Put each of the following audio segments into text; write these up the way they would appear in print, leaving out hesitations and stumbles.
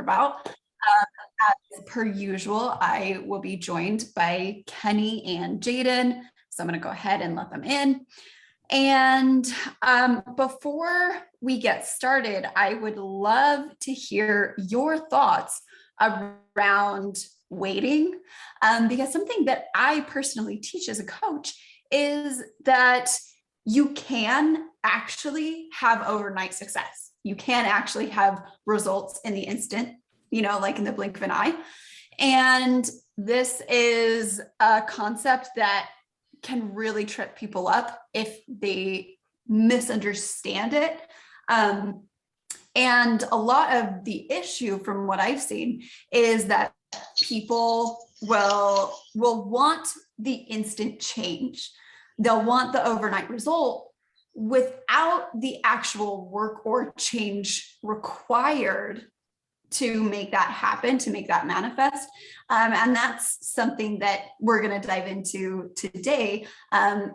about. As per usual, I will be joined by Kenny and Jaden. So I'm going to go ahead and let them in. And before we get started, I would love to hear your thoughts around waiting, because something that I personally teach as a coach is that you can actually have overnight success. You can actually have results in the instant, like in the blink of an eye. And this is a concept that can really trip people up if they misunderstand it. And a lot of the issue from what I've seen is that people will want the instant change. They'll want the overnight result without the actual work or change required to make that happen, to make that manifest. And that's something that we're going to dive into today,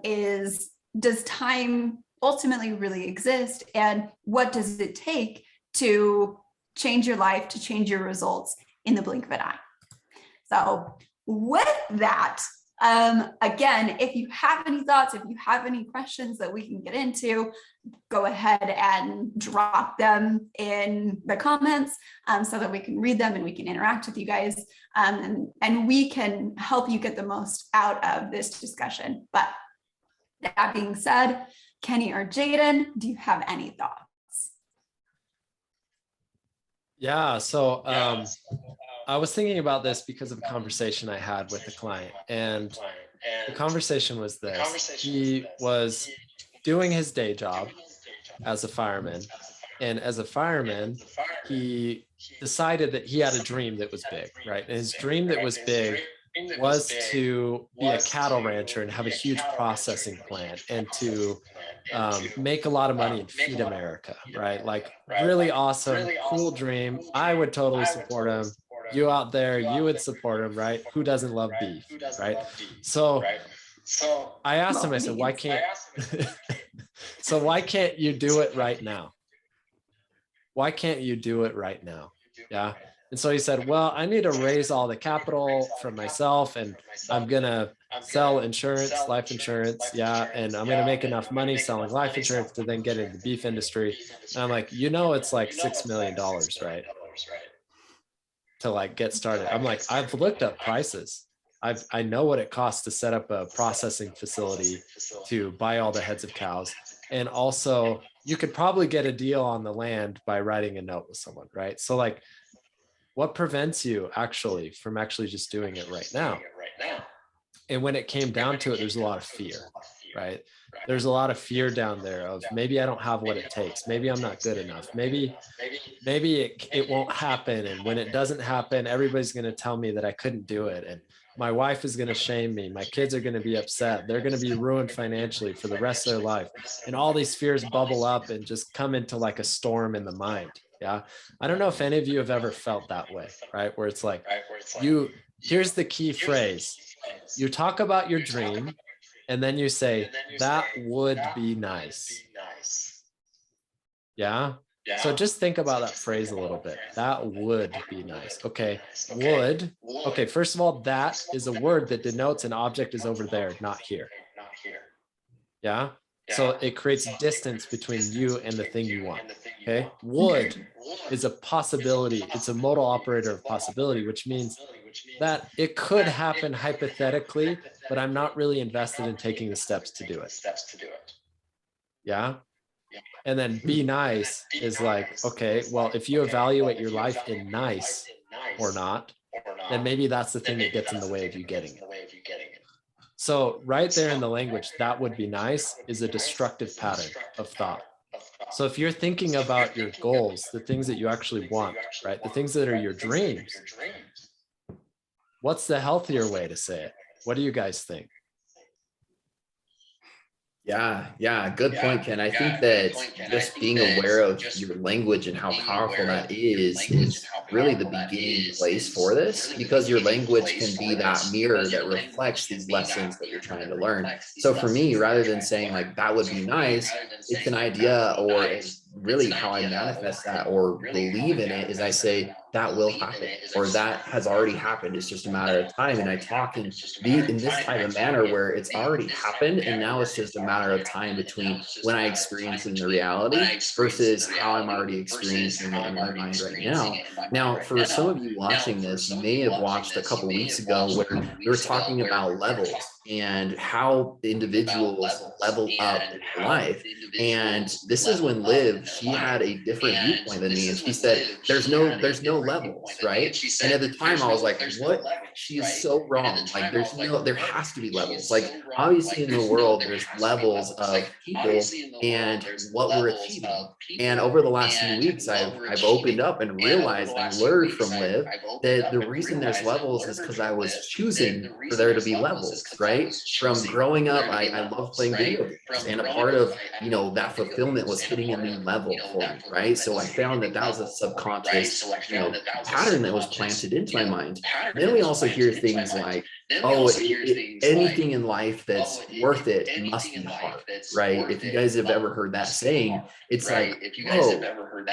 is, does time ultimately really exist? And what does it take to change your life, to change your results in the blink of an eye? So with that, again, if you have any thoughts, if you have any questions that we can get into, go ahead and drop them in the comments, so that we can read them and we can interact with you guys, and we can help you get the most out of this discussion. But that being said, Kenny or Jaden, do you have any thoughts? Yeah, so I was thinking about this because of a conversation I had with a client, and the conversation was this. He was doing his day job as a fireman, and as a fireman, he decided that he had a dream that was big, right? And his dream that was big was to be a cattle rancher and have a huge processing plant and to make a lot of money and feed America, right? Like, really awesome, cool dream. I would totally support him. You out there, you would support him, right? Who doesn't love beef, right? So I asked him, I said, why can't you do it right now? Why can't you do it right now? Yeah. And so he said, well, I need to raise all the capital from myself, and I'm going to sell insurance, life insurance. Yeah. And I'm going to make enough money selling life insurance to then get into the beef industry. And I'm like, it's like $6 million, right? To like get started. I'm like, I've looked up prices. I know what it costs to set up a processing facility, to buy all the heads of cows. And also you could probably get a deal on the land by writing a note with someone, right? So like, what prevents you actually from actually just doing it right now? And when it came down to it, there's a lot of fear, right? There's a lot of fear down there of, maybe I don't have what it takes. Maybe I'm not good enough. Maybe it won't happen. And when it doesn't happen, everybody's going to tell me that I couldn't do it. And my wife is going to shame me. My kids are going to be upset. They're going to be ruined financially for the rest of their life. And all these fears bubble up and just come into like a storm in the mind. Yeah. I don't know if any of you have ever felt that way, right? Where it's like, here's the key phrase. You talk about your dream, and then you say, that would be nice. Yeah. So just think about that phrase a little bit. That would be nice. Okay. Would. Okay. First of all, that is a word that denotes an object is over there, not here. Yeah. So it creates distance between you and the thing you want. Okay. Would is a possibility. It's a modal operator of possibility, which means that it could happen hypothetically, but I'm not really invested in taking the steps to do it. Yeah. And then be nice is like, okay, well, if you evaluate your life in nice or not, then maybe that's the thing that gets in the way of you getting it. So right there in the language, that would be nice, is a destructive pattern of thought. So if you're thinking about your goals, the things that you actually want, right? The things that are your dreams, what's the healthier way to say it? What do you guys think? Yeah, good point, Ken. I think that just being aware of your language and how powerful that is really the beginning place for this, because your language can be that mirror that reflects these lessons that you're trying to learn. So for me, rather than saying like, that would be nice, it's an idea, or it's really how I manifest that or believe in it is I say, that will happen, or that has already happened. It's just a matter of time. And I talk in this type of manner where it's already happened, and now it's just a matter of time between when I experience it in the reality versus how I'm already experiencing it in my mind right now. Now, for some of you watching this, you may have watched a couple weeks ago where we were talking about levels and how individuals level up in life. And this is when Liv, she had a different viewpoint than me, and she said, there's no levels, right? And at the time I was like, what? She is so wrong. Like there has to be levels. Like obviously in the world, there's levels of people and what we're achieving. And over the last few weeks, I've opened up and realized and learned from Liv that the reason there's levels is because I was choosing for there to be levels, right? From growing up, I love playing video games, and a part of, that fulfillment was hitting a new level for me, right? So I found that was a subconscious, pattern that was planted into my mind. Then we also hear things like, anything in life that's worth it must be hard, right? If you guys have ever heard that saying, it's like, oh,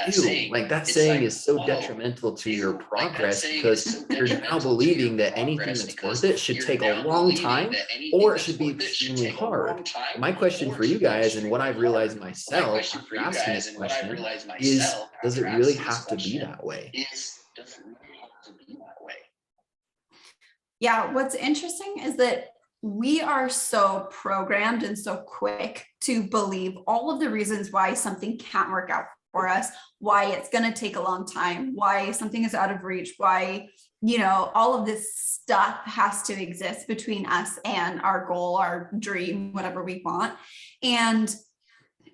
ew, like that saying is so detrimental to your progress, because you're now believing that anything that's worth it should take a long time, or it should be extremely hard. My question for you guys, and what I've realized myself after asking this question, is does it really have to be that way? Yeah, what's interesting is that we are so programmed and so quick to believe all of the reasons why something can't work out for us, why it's going to take a long time, why something is out of reach, why, all of this stuff has to exist between us and our goal, our dream, whatever we want. And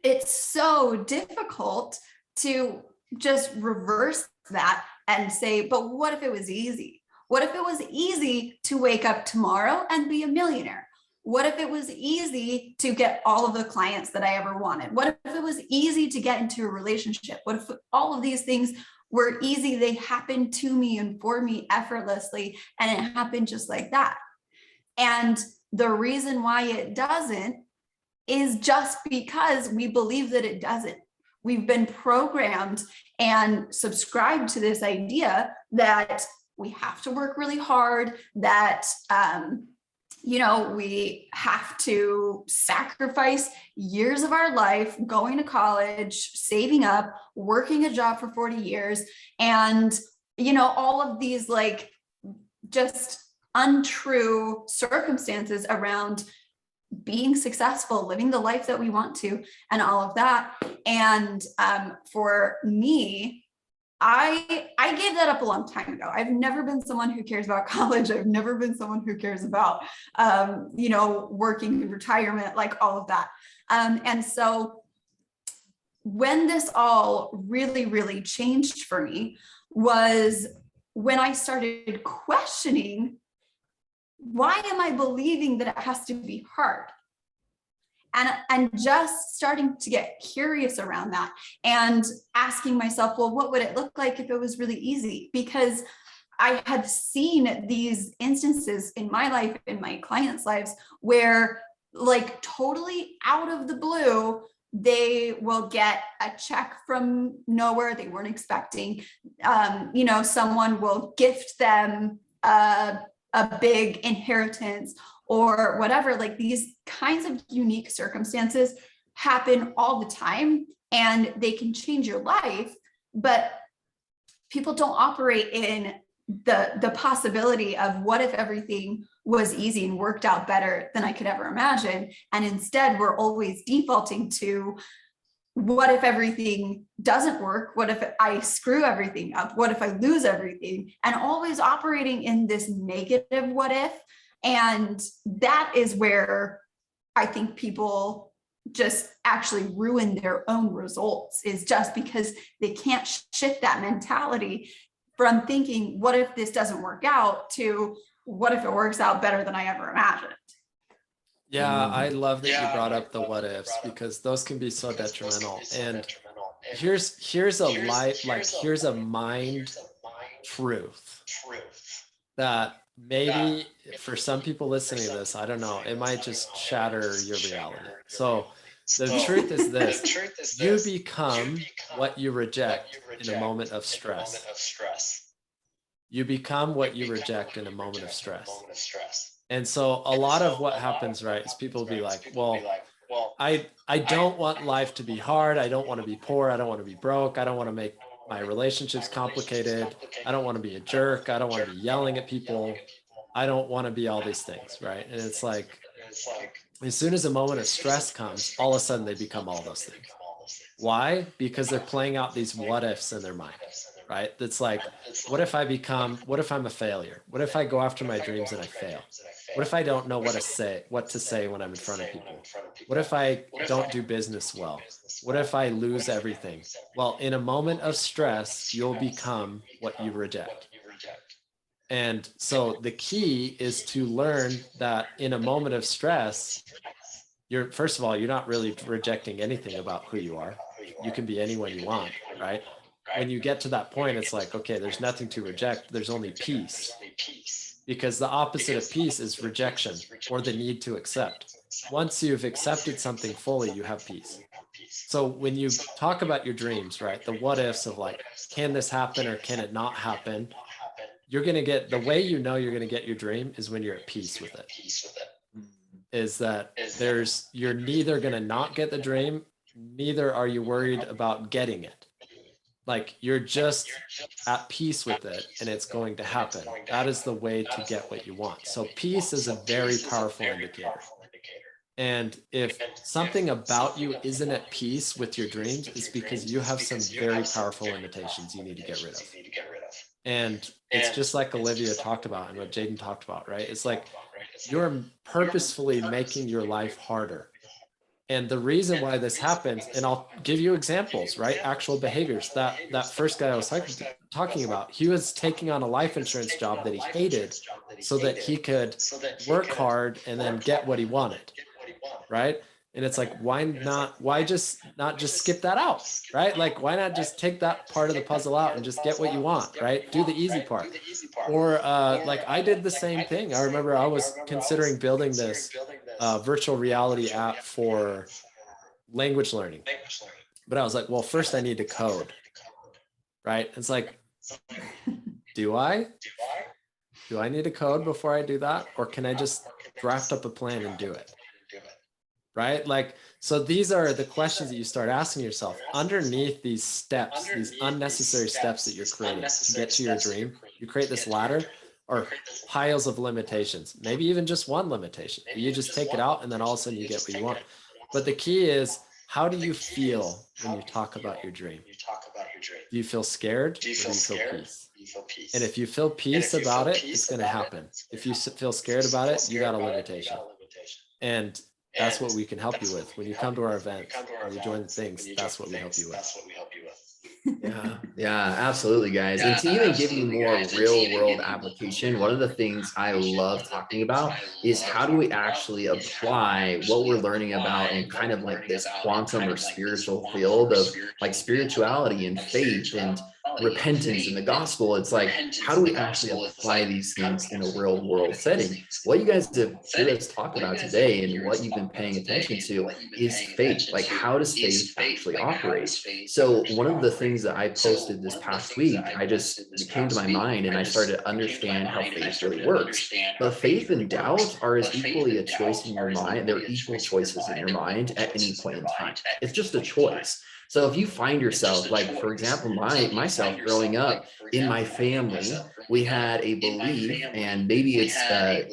it's so difficult to just reverse that and say, but what if it was easy? What if it was easy to wake up tomorrow and be a millionaire? What if it was easy to get all of the clients that I ever wanted? What if it was easy to get into a relationship? What if all of these things were easy? They happened to me and for me effortlessly, and it happened just like that. And the reason why it doesn't is just because we believe that it doesn't. We've been programmed and subscribed to this idea that we have to work really hard, that, we have to sacrifice years of our life going to college, saving up, working a job for 40 years. And, all of these like just untrue circumstances around being successful, living the life that we want to, and all of that. And for me, I gave that up a long time ago. I've never been someone who cares about college. I've never been someone who cares about, working in retirement, like all of that. And so when this all really, really changed for me was when I started questioning, why am I believing that it has to be hard? And just starting to get curious around that and asking myself, well, what would it look like if it was really easy? Because I had seen these instances in my life, in my clients' lives, where like totally out of the blue, they will get a check from nowhere they weren't expecting. Someone will gift them a big inheritance or whatever. Like these kinds of unique circumstances happen all the time, and they can change your life, but people don't operate in the possibility of what if everything was easy and worked out better than I could ever imagine. And instead we're always defaulting to, what if everything doesn't work? What if I screw everything up? What if I lose everything? And always operating in this negative what if. And that is where I think people just actually ruin their own results, is just because they can't shift that mentality from thinking, what if this doesn't work out, to what if it works out better than I ever imagined? Yeah, I love that you brought up the what ifs, because those can be so detrimental. And here's a mind truth that maybe for some people listening to this, I don't know, it might just shatter your reality. So the truth is this: you become what you reject in a moment of stress. you become what you reject in a moment of stress. And so a lot of what happens, right, is people be like, well, I don't want life to be hard. I don't want to be poor. I don't want to be broke. I don't want to make my relationships complicated. I don't want to be a jerk. I don't want to be yelling at people. I don't want to be all these things, right? And it's like, as soon as a moment of stress comes, all of a sudden they become all those things. Why? Because they're playing out these what ifs in their mind, right? That's like, what if I'm a failure? What if I go after my dreams and I fail? What if I don't know what to say when I'm in front of people? What if I don't do business well? What if I lose everything? Well, in a moment of stress, you'll become what you reject. And so the key is to learn that in a moment of stress, first of all, you're not really rejecting anything about who you are. You can be anyone you want, right? When you get to that point, it's like, okay, there's nothing to reject. There's only peace. Because the opposite of peace is rejection or the need to accept. Once you've accepted something fully, you have peace. So when you talk about your dreams, right, the what ifs of like, can this happen or can it not happen? You're going to get, the way you know you're going to get your dream is when you're at peace with it. Is that you're neither going to not get the dream, neither are you worried about getting it. Like you're just at peace with it and it's going to happen. That is the way to get what you want. So peace is a very powerful indicator. And if something about you isn't at peace with your dreams, it's because you have some very powerful limitations you need to get rid of. And it's just like Olivia talked about and what Jaden talked about, right? It's like you're purposefully making your life harder. And the reason why this happens, and I'll give you examples, right? Actual behaviors. That first guy I was talking about, he was taking on a life insurance job that he hated so that he could work hard and then get what he wanted, right? And it's like, why not just skip that out, right? Like, why not just take that part of the puzzle out and just get what you want, right? Do the easy part. Or like I did the same thing. I remember I was considering building this virtual reality app for language learning. But I was like, well, first I need to code, right? It's like, do I need to code before I do that? Or can I just draft up a plan and do it? Right? Like, so these are the questions that you start asking yourself underneath these steps, these unnecessary steps that you're creating to get to your dream. You create this ladder or piles of limitations, maybe even just one limitation. You just take it out and then all of a sudden you get what you want. But the key is, how do you feel when you talk about your dream? Do you feel scared or do you feel peace? And if you feel peace about it, it's going to happen. If you feel scared about it, you got a limitation. And that's what we can help you with. When you come to our event, when you join the things, that's what we help you with. Yeah, absolutely, guys. And to even give you more real world application, one of the things I love talking about is how do we actually apply what we're learning about in kind of like this quantum or spiritual field of like spirituality and faith and repentance in the gospel. It's like, how do we actually apply these things in a real world setting? What you guys have heard us talk about today and what you've been paying attention to is faith. Like, how does faith actually operate? So one of the things that I posted this past week, it came to my mind and I started to understand how faith really works. But faith and doubt are as equally a choice in your mind. They're equal choices in your mind at any point in time. It's just a choice. So if you find yourself, like, for example, myself growing up in my family, we had a belief, and maybe it's,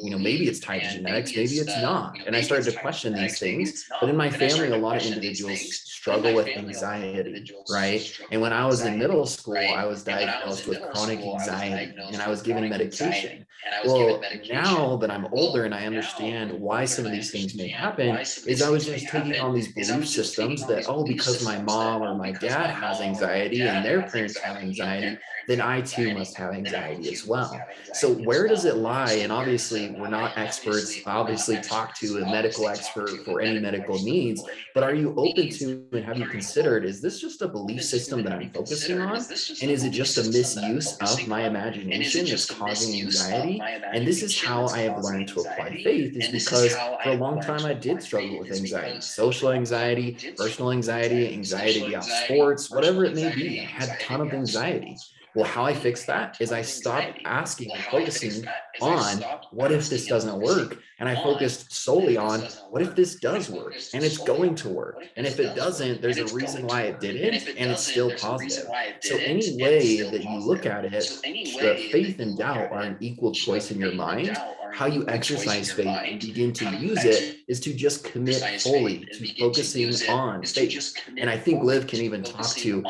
maybe it's tied to genetics, maybe it's not. And I started to question these things. But in my family, a lot of individuals struggle with anxiety, right? And when I was in middle school, I was diagnosed with chronic anxiety and I was given medication. Well, now that I'm older and I understand why some of these things may happen, is I was just taking on these belief systems that, oh, because my mom or my dad has anxiety and their parents have anxiety, then I too must have anxiety as well. So where does it lie? And obviously we're not experts. Obviously talk to a medical expert for any medical needs, but are you open to and have you considered, is this just a belief system that I'm focusing on? And is it just a misuse of my imagination that's causing anxiety? And this is how I have learned to apply faith, is because for a long time I did struggle with anxiety, social anxiety, personal anxiety, anxiety about sports, whatever it may be. I had a ton of anxiety. Well, how I fix that is I stopped asking and focusing on what if this doesn't work? And I focused solely on what if this does work and it's going to work. And if it doesn't, there's a reason why it didn't and it's still positive. So any way that you look at it, the faith and doubt are an equal choice in your mind. How you exercise faith and begin to use it is to just commit fully to focusing on faith. And I think Liv can even talk to,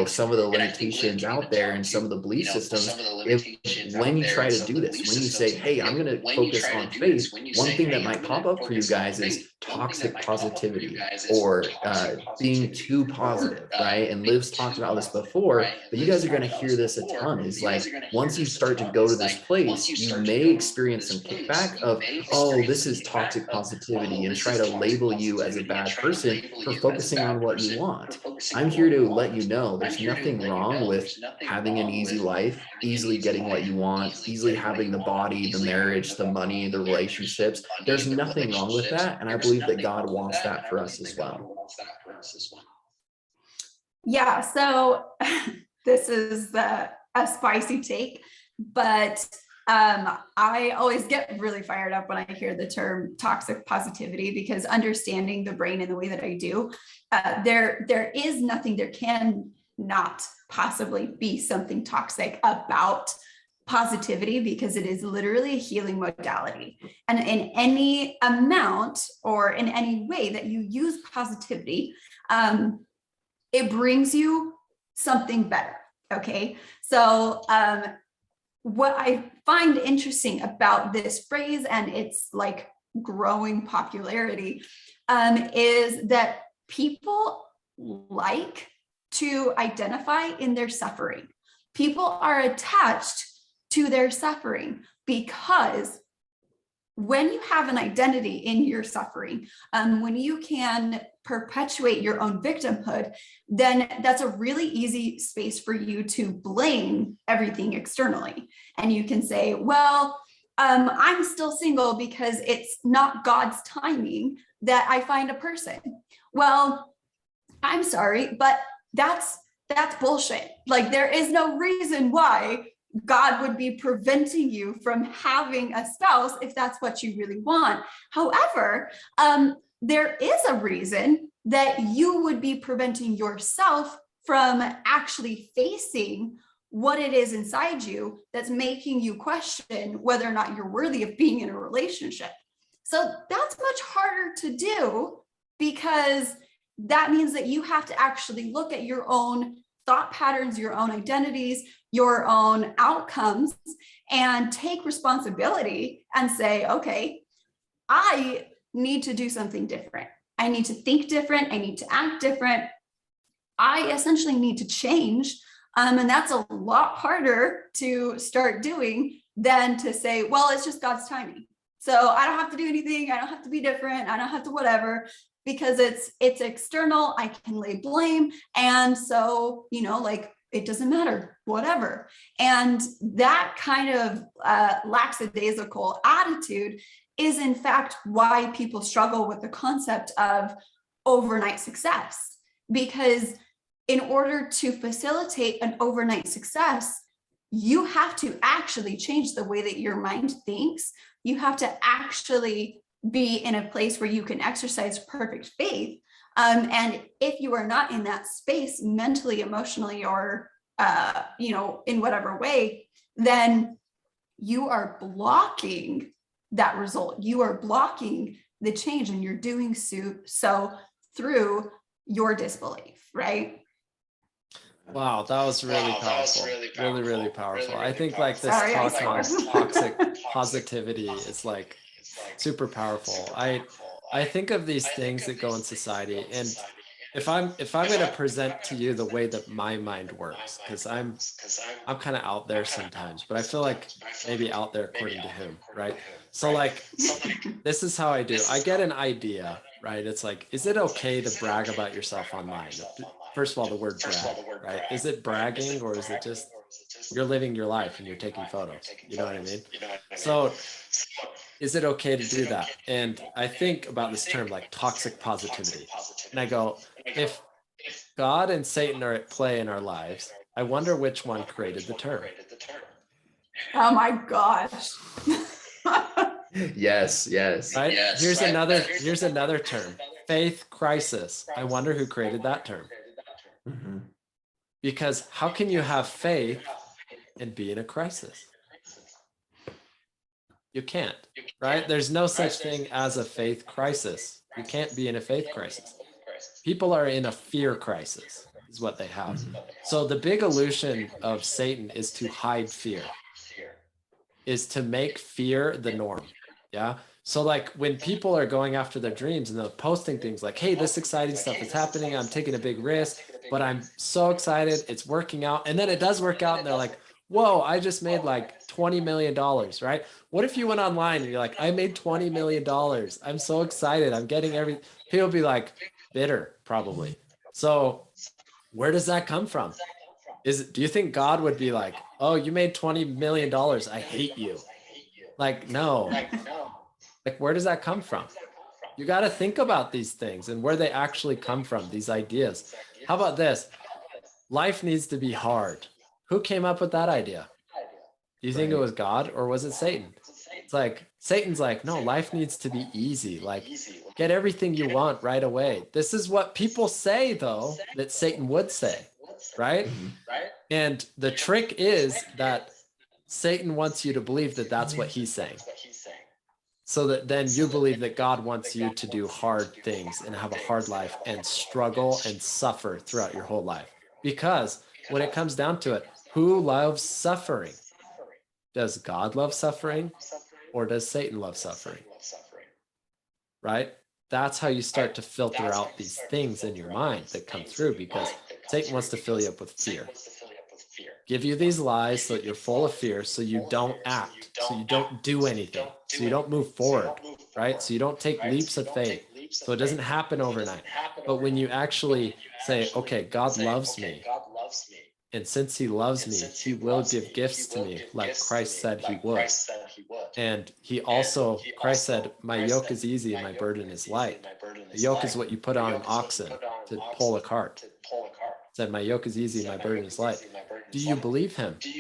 some of the limitations out there and some of the belief systems. If when you try to do this, when you say, hey, I'm going to focus on faith, one thing that might pop up for you guys is toxic positivity or being too positive, right? And Liv's talked about this before, but you guys are going to hear this a ton. Is like, once you start to go to this place, you may experience some kickback of, oh, this is toxic positivity, and try to label you as a bad person for focusing on what you want. I'm here to let you know there's nothing wrong with having an easy life, easily getting what you want, easily having the body, the marriage, the money, the relationships. There's nothing wrong with that. And I believe that God wants that for us as well. Yeah, so this is a spicy take, but I always get really fired up when I hear the term toxic positivity, because understanding the brain in the way that I do, there is nothing, there can not possibly be something toxic about positivity, because it is literally a healing modality. And in any amount or in any way that you use positivity, it brings you something better. Okay. So what I find interesting about this phrase and its like growing popularity is that people like to identify in their suffering. People are attached to their suffering because when you have an identity in your suffering, when you can perpetuate your own victimhood, then that's a really easy space for you to blame everything externally. And you can say, well, I'm still single because it's not God's timing that I find a person. Well, I'm sorry, but that's bullshit. Like, there is no reason why God would be preventing you from having a spouse if that's what you really want. However, there is a reason that you would be preventing yourself from actually facing what it is inside you that's making you question whether or not you're worthy of being in a relationship. So that's much harder to do, because that means that you have to actually look at your own thought patterns, your own identities, your own outcomes, and take responsibility and say, okay, I need to do something different. I need to think different. I need to act different. I essentially need to change. And that's a lot harder to start doing than to say, well, it's just God's timing. So I don't have to do anything. I don't have to be different. I don't have to whatever, because it's external. I can lay blame. And so, like, it doesn't matter, whatever. And that kind of lackadaisical attitude is in fact why people struggle with the concept of overnight success. Because in order to facilitate an overnight success, you have to actually change the way that your mind thinks. You have to actually be in a place where you can exercise perfect faith. And if you are not in that space mentally, emotionally, or, in whatever way, then you are blocking that result. You are blocking the change, and you're doing so through your disbelief, right? Wow, that was really powerful. Really, really powerful. I think like this Sorry, talk on toxic positivity is like super powerful. I think of these things that go in society, and if I'm going to present to you the way that my mind works, because I'm kind of out there sometimes, but I feel like maybe out there according to him, right? So like, this is how I do. I get an idea, right? It's like, is it okay to brag about yourself online? First of all, the word brag, right? Is it bragging, or is it just you're living your life and you're taking photos? You know what I mean? So is it okay to do that? And I think about this term like toxic positivity. And I go, if God and Satan are at play in our lives, I wonder which one created the term. Oh my gosh. Yes, yes. Right? Here's another term. Faith crisis. I wonder who created that term. Mhm. Because how can you have faith and be in a crisis? You can't, right? There's no such thing as a faith crisis. You can't be in a faith crisis. People are in a fear crisis, is what they have. So the big illusion of Satan is to hide fear, is to make fear the norm. Yeah. So like when people are going after their dreams and they're posting things like, hey, this exciting stuff is happening. I'm taking a big risk, but I'm so excited. It's working out. And then it does work out. And they're like, whoa, I just made like $20 million, right? What if you went online and you're like, I made $20 million. I'm so excited. I'm getting everything. People be like bitter, probably. So where does that come from? Do you think God would be like, oh, you made $20 million. I hate you. Like, no. Like, where does that come from? You got to think about these things and where they actually come from, these ideas. How about this? Life needs to be hard. Who came up with that idea? Do you think it was God or was it Satan? It's like, Satan's like, no, life needs to be easy. Like, get everything you want right away. This is what people say, though, that Satan would say, right? Mhm. And the trick is that Satan wants you to believe that that's what he's saying. So that then you believe that God wants you to do hard things and have a hard life and struggle and suffer throughout your whole life. Because when it comes down to it, who loves suffering? Does God love suffering or does Satan love suffering? Right? That's how you start to filter out these things in your mind that come through, because Satan wants to fill you up with fear. Give you these lies so that you're full of fear, so you don't act, so you don't do anything, so you don't move forward, right? So you don't take leaps of faith, so it doesn't happen overnight. But when you actually say, okay, God loves me, and since he loves me, he will give gifts to me like Christ said he would. And he also, Christ said, my yoke is easy and my burden is light. The yoke is what you put on an oxen to pull a cart. Said, my yoke is easy and my burden is light. Do you believe him? Do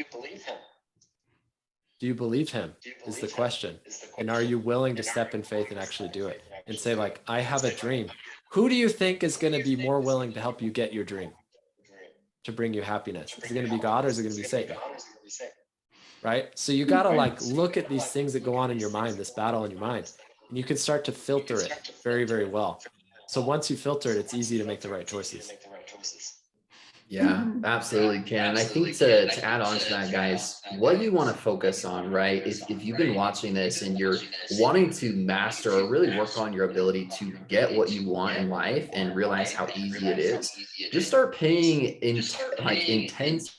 you believe him is the question. And are you willing to step in faith and actually do it? And say like, I have a dream. Who do you think is going to be more willing to help you get your dream? To bring you happiness? Is it going to be God or is it going to be Satan? Right? So you got to like look at these things that go on in your mind, this battle in your mind, and you can start to filter it very, very well. So once you filter it, it's easy to make the right choices. Yeah, absolutely, Ken. And I think to add on to that, guys, what you want to focus on, right? If you've been watching this and you're wanting to master or really work on your ability to get what you want in life and realize how easy it is, just start paying intense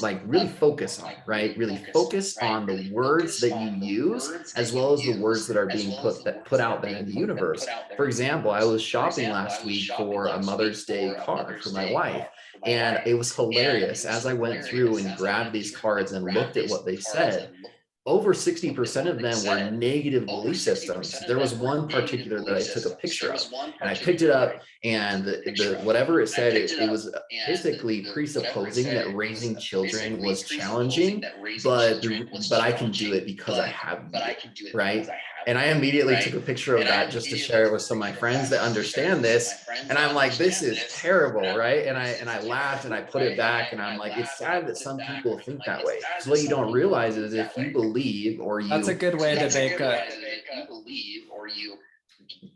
like really focus on, right? Really focus on the words that you use as well as the words that are being put out there in the universe. For example, I was shopping last week for a Mother's Day card for my wife, and it was hilarious as I went through and grabbed these cards and looked at what they said. Over 60% of them were negative belief systems. There was one particular that I took a picture of, and I picked it up, and the whatever it said, it was basically presupposing that raising children was challenging, but I can do it because I have you, right? And I immediately took a picture of that just to share it with some of my friends that understand this. And I'm like, this is terrible, right? And I laughed and I put it back, and I'm like, it's sad that some people think that way. So what you don't realize is if you believe or you, that's a good way to make a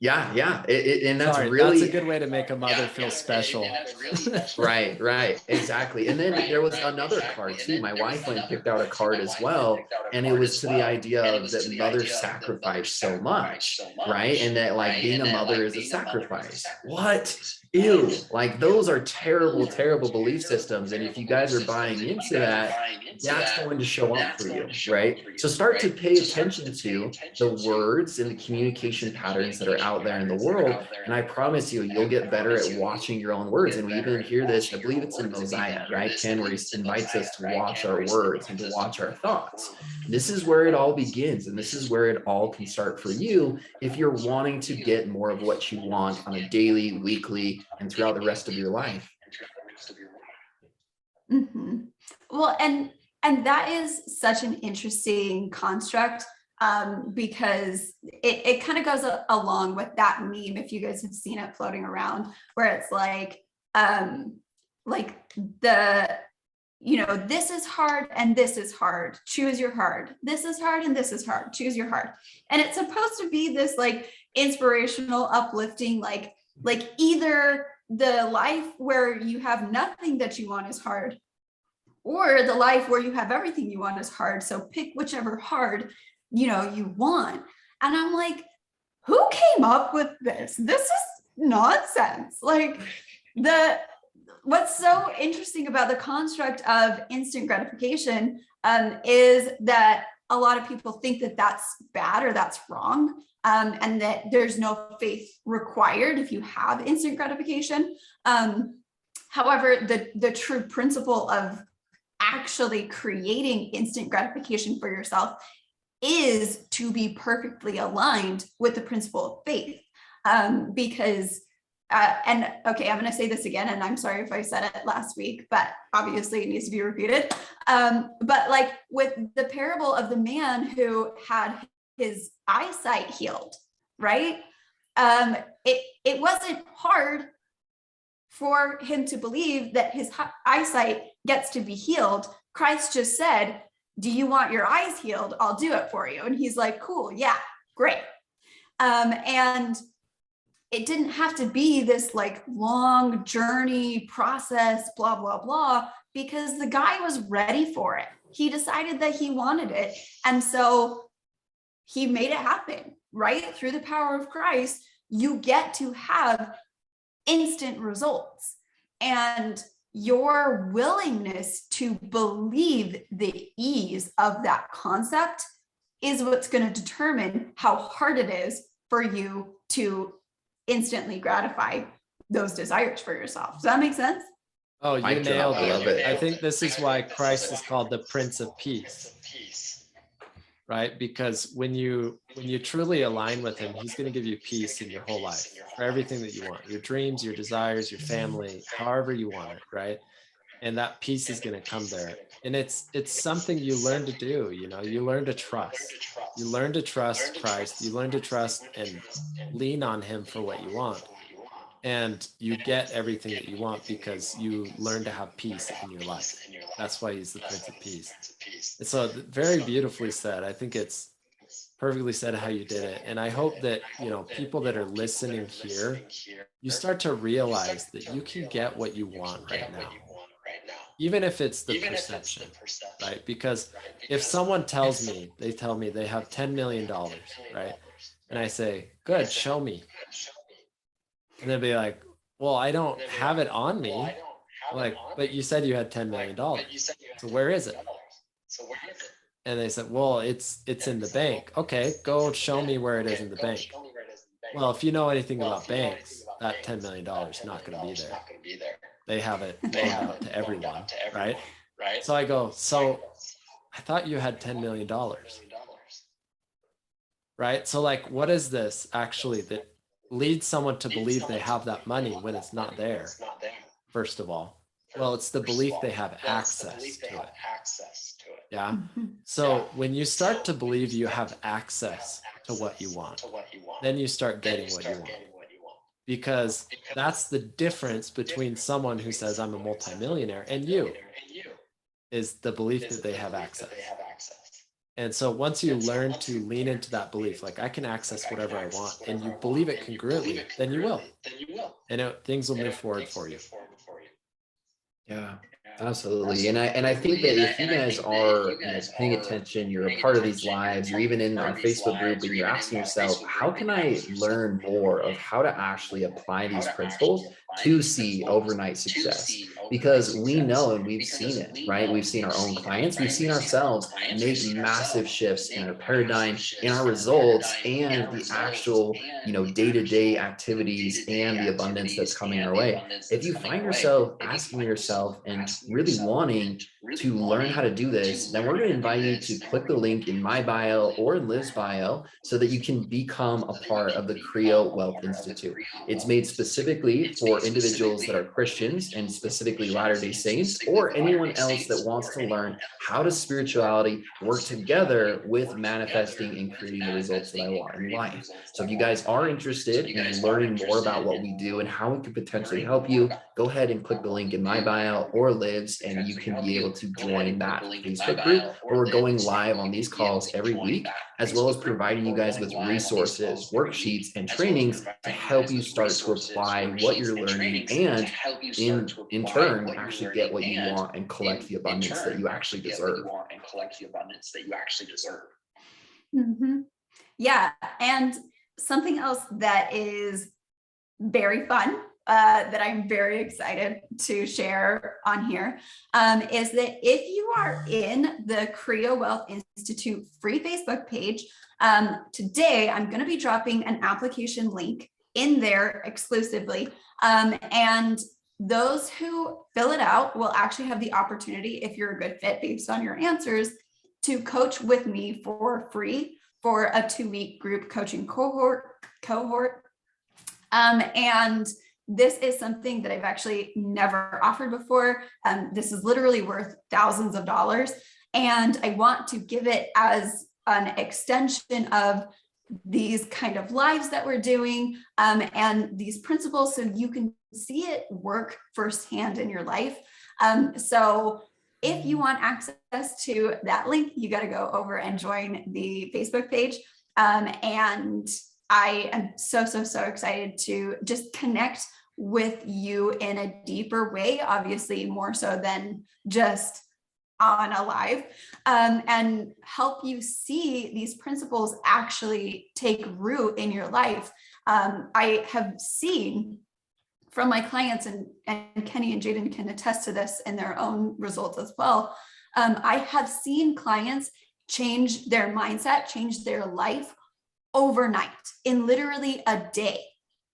and that's sorry, really that's a good way to make a mother feel special. right, exactly. And then there was another card too. My wife went and picked out a card as well, and it was to the idea of that mothers sacrifice so much, right? And that like being a mother is a sacrifice. What? Ew, like those are terrible, terrible belief systems. And if you guys are buying into that, that's going to show up for you, right? So start to pay attention to the words and the communication patterns that are out there in the world. And I promise you, you'll get better at watching your own words. And we even hear this, I believe it's in Mosiah, right, Ken, where he invites us to watch our words and to watch our thoughts. This is where it all begins. And this is where it all can start for you if you're wanting to get more of what you want on a daily, weekly, and throughout the rest of your life. Mhm. Well, and that is such an interesting construct, because it kind of goes along with that meme, if you guys have seen it floating around, where it's like the, this is hard and this is hard. Choose your hard. This is hard and this is hard. Choose your hard. And it's supposed to be this like inspirational, uplifting, like either the life where you have nothing that you want is hard, or the life where you have everything you want is hard. So pick whichever hard, you want. And I'm like, who came up with this? This is nonsense. Like what's so interesting about the construct of instant gratification, is that a lot of people think that that's bad or that's wrong, and that there's no faith required if you have instant gratification. However, the true principle of actually creating instant gratification for yourself is to be perfectly aligned with the principle of faith. Because and okay, I'm going to say this again, and I'm sorry if I said it last week, but obviously it needs to be repeated. But like with the parable of the man who had his eyesight healed, right? It wasn't hard for him to believe that his eyesight gets to be healed. Christ just said, do you want your eyes healed? I'll do it for you. And he's like, cool, yeah, great. And it didn't have to be this like long journey process, blah, blah, blah, because the guy was ready for it. He decided that he wanted it. And so he made it happen, right? Through the power of Christ, you get to have instant results. And your willingness to believe the ease of that concept is what's going to determine how hard it is for you to instantly gratify those desires for yourself. Does that make sense? Oh, you Mic drop. nailed I love it. it. I think this is why Christ is called the Prince of Peace, right? Because when you truly align with him, he's going to give you peace in your whole life for everything that you want, your dreams, your desires, your family, however you want it, right? And that peace is going to come there. And it's something you learn to do, you learn to trust. You learn to trust Christ. You learn to trust and lean on him for what you want. And you get everything that you want because you learn to have peace in your life. That's why he's the Prince of Peace. And so very beautifully said. I think it's perfectly said how you did it. And I hope that, people that are listening here, you start to realize that you can get what you want right now, even if it's the perception, right? Because if someone tells me, they tell me they have $10 million, right? And I say, good, show me. And they'll be like, well, I don't have it on me. Like, but you said you had $10 million. So where is it? And they said, well, it's in the bank. Okay, go show me where it is in the bank. Well, if you know anything about banks, that $10 million is not going to be there. They have it loaned out to everyone, right? So I go, so I thought you had $10 million, right? So like, what is this actually that leads someone to believe they have that money when it's not there? First of all, well, it's the belief they have access to it. Yeah. So when you start to believe you have access to what you want, then you start getting what you want. Because that's the difference between someone who says I'm a multimillionaire and you, is the belief that they have access. And so once you learn to lean into that belief, like I can access whatever I want, and you believe it congruently, then you will. And things will move forward for you. Yeah, absolutely. And I think that if you guys are paying attention, you're a part of these lives, you're even in our Facebook group, and you're asking yourself, how can I learn more of how to actually apply these principles to see overnight success? Because we know and we've seen it, right? We've seen our own clients, we've seen ourselves make massive shifts in our paradigm, in our results, and the actual, day-to-day activities and the abundance that's coming our way. If you find yourself asking yourself and really wanting to learn how to do this, then we're going to invite you to click the link in my bio or in Liv's bio so that you can become a part of the Creo Wealth Institute. It's made specifically for individuals that are Christians and specifically specifically Latter-day Saints or anyone else that wants to learn how does spirituality work together with manifesting and creating the results that I want in life. So if you guys are interested in learning more about what we do and how we could potentially help you, go ahead and click the link in my bio or Liv's, and you can be able to join that Facebook group where we're going live on these calls every week, as well as providing you guys with resources, worksheets, and trainings to help you start to apply what you're learning and in turn actually get what you want and collect the abundance that you actually deserve. Mhm. Yeah, and something else that is very fun, that I'm very excited to share on here, is that if you are in the Creo Wealth Institute free Facebook page, today I'm going to be dropping an application link in there exclusively. And those who fill it out will actually have the opportunity, if you're a good fit based on your answers, to coach with me for free for a 2-week group coaching cohort. And this is something that I've actually never offered before. This is literally worth thousands of dollars. And I want to give it as an extension of these kind of lives that we're doing, and these principles, so you can see it work firsthand in your life. So if you want access to that link, you got to go over and join the Facebook page. And I am so excited to just connect with you in a deeper way, obviously more so than just on a live, and help you see these principles actually take root in your life. I have seen from my clients, and Kenny and Jaden can attest to this in their own results as well. I have seen clients change their mindset, change their life overnight in literally a day.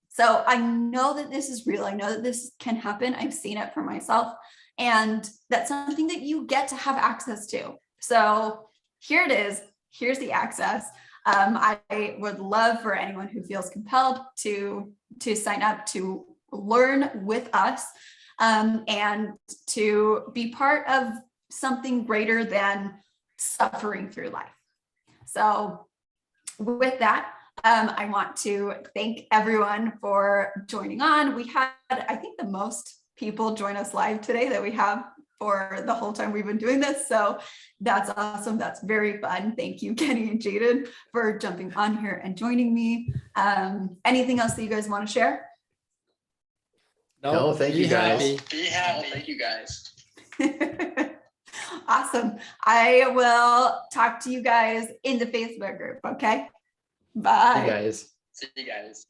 So I know that this is real. I know that this can happen. I've seen it for myself. And that's something that you get to have access to. So here it is. Here's the access. I would love for anyone who feels compelled to sign up to learn with us, and to be part of something greater than suffering through life. So with that, I want to thank everyone for joining on. We had, I think, the most people join us live today that we have for the whole time we've been doing this. So that's awesome. That's very fun. Thank you, Kenny and Jaden, for jumping on here and joining me. Anything else that you guys want to share? No, thank you guys. Be happy. Thank you guys. Awesome. I will talk to you guys in the Facebook group. Okay. Bye. Hey guys. See you guys.